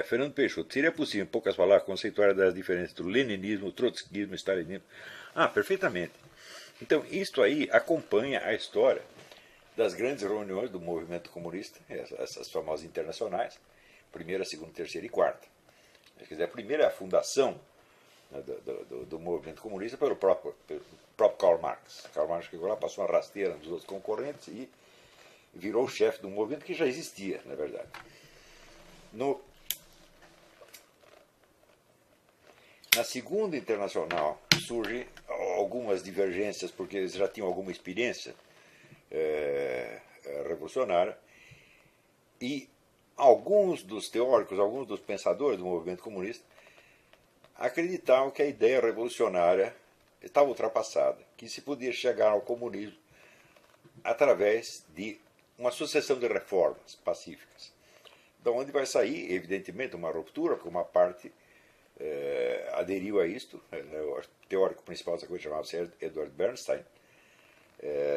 Fernando Peixoto, seria possível, em poucas palavras, conceituar as diferenças do leninismo, trotskismo e stalinismo? Ah, perfeitamente. Então, isto aí acompanha a história das grandes reuniões do movimento comunista, essas famosas internacionais, primeira, segunda, terceira e quarta. Quer dizer, a primeira é a fundação, né, do movimento comunista pelo próprio Karl Marx. Karl Marx chegou lá, passou uma rasteira nos outros concorrentes e virou o chefe do movimento que já existia, na verdade. Na segunda internacional surgem algumas divergências, porque eles já tinham alguma experiência revolucionária, e alguns dos teóricos, alguns dos pensadores do movimento comunista acreditavam que a ideia revolucionária estava ultrapassada, que se podia chegar ao comunismo através de uma sucessão de reformas pacíficas. Da onde vai sair, evidentemente, uma ruptura, porque uma parte aderiu a isto. O teórico principal dessa coisa chamava-se Edward Bernstein.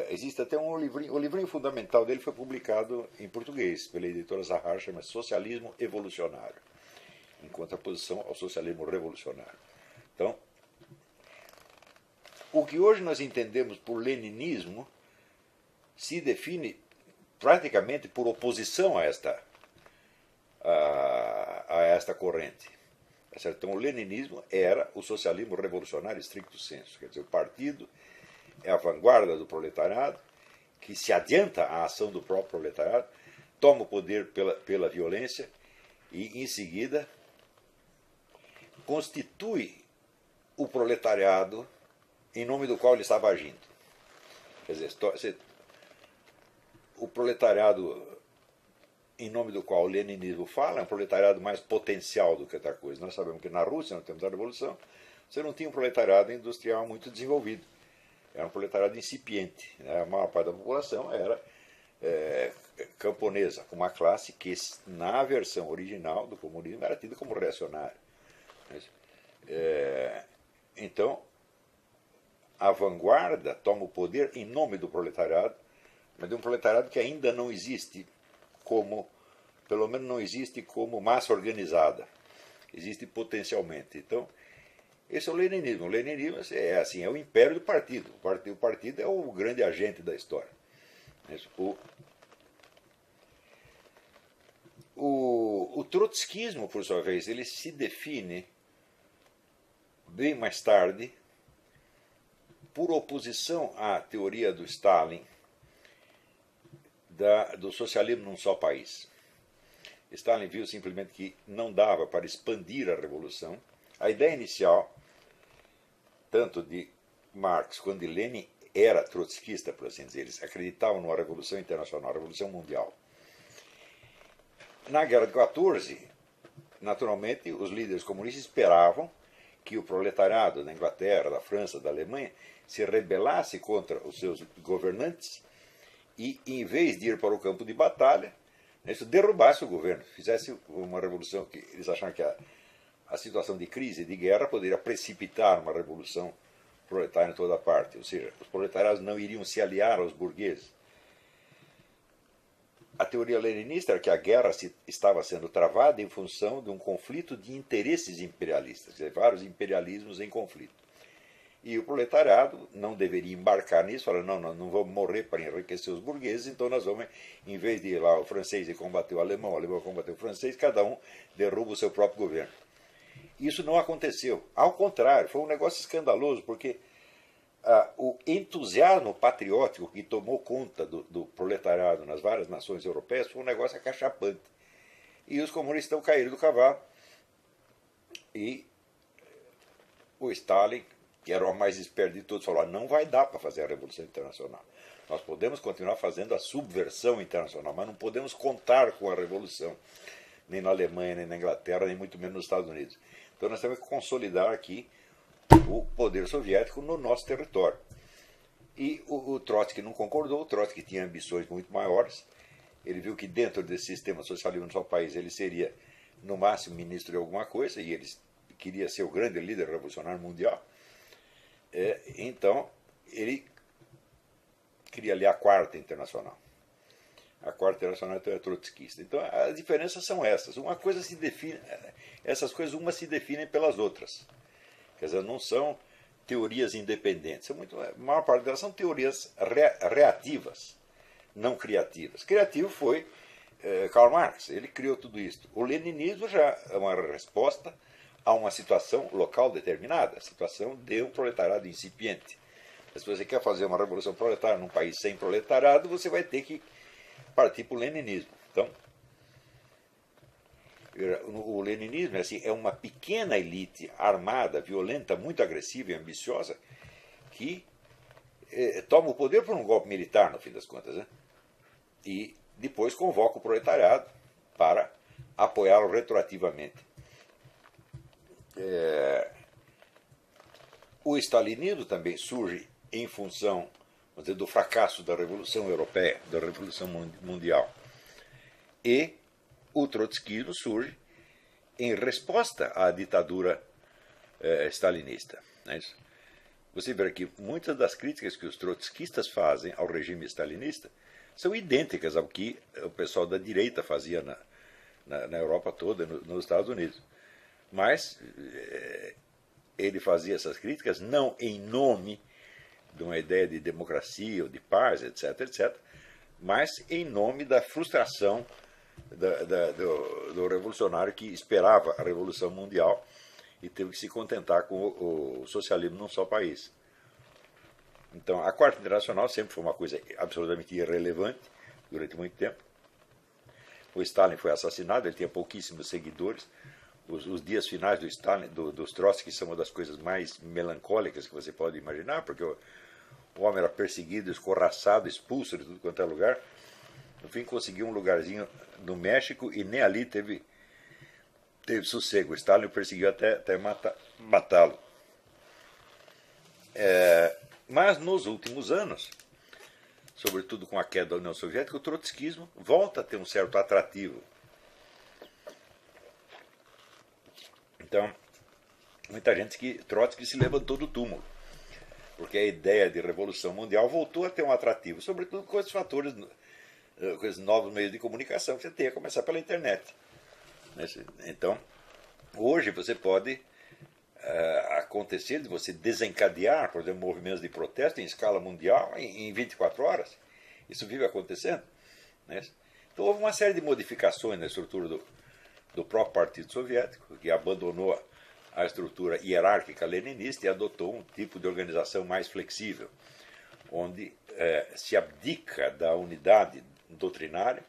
Existe até um livrinho, o livrinho fundamental dele foi publicado em português pela editora Zahar, chama Socialismo Evolucionário, em contraposição ao socialismo revolucionário. Então, o que hoje nós entendemos por leninismo se define praticamente por oposição a esta corrente. Então, o leninismo era o socialismo revolucionário stricto sensu, quer dizer, o partido é a vanguarda do proletariado, que se adianta à ação do próprio proletariado, toma o poder pela violência e, em seguida, constitui o proletariado em nome do qual ele estava agindo. Quer dizer, o proletariado em nome do qual o leninismo fala é um proletariado mais potencial do que outra coisa. Nós sabemos que na Rússia, no tempo da Revolução, você não tinha um proletariado industrial muito desenvolvido. Era um proletariado incipiente. Né? A maior parte da população era camponesa, uma classe que, na versão original do comunismo, era tida como reacionária. Então, a vanguarda toma o poder em nome do proletariado, mas de um proletariado que ainda não existe como, pelo menos não existe como massa organizada, existe potencialmente. Então, esse é o leninismo. O leninismo é assim, é o império do partido. O partido é o grande agente da história. O trotskismo, por sua vez, ele se define bem mais tarde por oposição à teoria do Stalin do socialismo num só país. Stalin viu simplesmente que não dava para expandir a revolução. A ideia inicial, tanto de Marx quanto de Lenin, era trotskista, por assim dizer. Eles acreditavam numa revolução internacional, uma revolução mundial. Na Guerra de 14, naturalmente, os líderes comunistas esperavam que o proletariado da Inglaterra, da França, da Alemanha se rebelasse contra os seus governantes e, em vez de ir para o campo de batalha, isso derrubasse o governo, fizesse uma revolução que eles acharam que a situação de crise e de guerra poderia precipitar uma revolução proletária em toda parte, ou seja, os proletariados não iriam se aliar aos burgueses. A teoria leninista era que a guerra estava sendo travada em função de um conflito de interesses imperialistas, quer dizer, vários imperialismos em conflito. E o proletariado não deveria embarcar nisso, falar, não vamos morrer para enriquecer os burgueses, então nós vamos, em vez de ir lá o francês e combater o alemão combater o francês, cada um derruba o seu próprio governo. Isso não aconteceu. Ao contrário, foi um negócio escandaloso, porque o entusiasmo patriótico que tomou conta do proletariado nas várias nações europeias foi um negócio acachapante. E os comunistas estão caíram do cavalo. E o Stalin, que era o mais esperto de todos, falou, não vai dar para fazer a Revolução Internacional. Nós podemos continuar fazendo a subversão internacional, mas não podemos contar com a Revolução, nem na Alemanha, nem na Inglaterra, nem muito menos nos Estados Unidos. Então nós temos que consolidar aqui o poder soviético no nosso território. E o Trotsky não concordou, o Trotsky tinha ambições muito maiores, ele viu que dentro desse sistema socialista no seu país ele seria, no máximo, ministro de alguma coisa, e ele queria ser o grande líder revolucionário mundial. Então, ele queria ali a quarta internacional. A Quarta Internacional é trotskista. Então as diferenças são essas. Uma coisa se define, essas coisas umas se definem pelas outras. Quer dizer, não são teorias independentes. A maior parte delas são teorias reativas, não criativas. Criativo foi Karl Marx, ele criou tudo isso. O leninismo já é uma resposta a uma situação local determinada, a situação de um proletariado incipiente. Se você quer fazer uma revolução proletária num país sem proletariado, você vai ter que partir para o leninismo. Então, o leninismo é uma pequena elite armada, violenta, muito agressiva e ambiciosa, que toma o poder por um golpe militar, no fim das contas, né? E depois convoca o proletariado para apoiá-lo retroativamente. O stalinismo também surge em função, vamos dizer, do fracasso da Revolução Europeia, da Revolução Mundial. E o trotskismo surge em resposta à ditadura stalinista. Não é isso? Você vê que muitas das críticas que os trotskistas fazem ao regime stalinista são idênticas ao que o pessoal da direita fazia na Europa toda, nos Estados Unidos. Mas ele fazia essas críticas não em nome de uma ideia de democracia ou de paz, etc., etc., mas em nome da frustração do revolucionário que esperava a Revolução Mundial e teve que se contentar com o socialismo num só país. Então, a Quarta Internacional sempre foi uma coisa absolutamente irrelevante durante muito tempo. O Stalin foi assassinado, ele tinha pouquíssimos seguidores. Os dias finais do Stalin, dos Trotsky, são uma das coisas mais melancólicas que você pode imaginar, porque o homem era perseguido, escorraçado, expulso de tudo quanto é lugar. No fim, conseguiu um lugarzinho no México e nem ali teve sossego. O Stalin o perseguiu até matá-lo. Mas nos últimos anos, sobretudo com a queda da União Soviética, o trotskismo volta a ter um certo atrativo. Então, muita gente que Trotsky se levantou do túmulo, porque a ideia de revolução mundial voltou a ter um atrativo, sobretudo com esses fatores, com esses novos meios de comunicação que você tem, a começar pela internet. Então, hoje você pode acontecer de você desencadear, por exemplo, movimentos de protesto em escala mundial em 24 horas. Isso vive acontecendo. Então houve uma série de modificações na estrutura do próprio Partido Soviético, que abandonou a estrutura hierárquica leninista e adotou um tipo de organização mais flexível, onde se abdica da unidade doutrinária,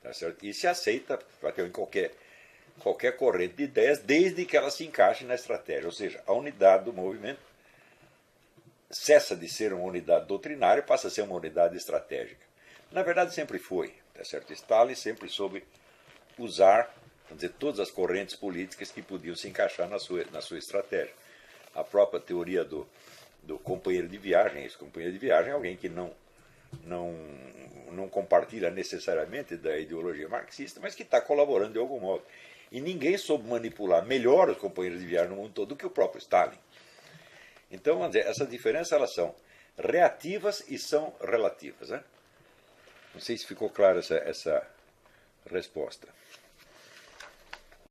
tá certo? E se aceita em qualquer corrente de ideias, desde que ela se encaixe na estratégia. Ou seja, a unidade do movimento cessa de ser uma unidade doutrinária e passa a ser uma unidade estratégica. Na verdade, sempre foi. Tá certo? Stalin sempre soube usar, vamos dizer, todas as correntes políticas que podiam se encaixar na sua estratégia. A própria teoria do companheiro de viagem, esse companheiro de viagem é alguém que não compartilha necessariamente da ideologia marxista, mas que está colaborando de algum modo. E ninguém soube manipular melhor os companheiros de viagem no mundo todo do que o próprio Stalin. Então, vamos dizer, essas diferenças elas são reativas e são relativas. Né? Não sei se ficou clara essa resposta.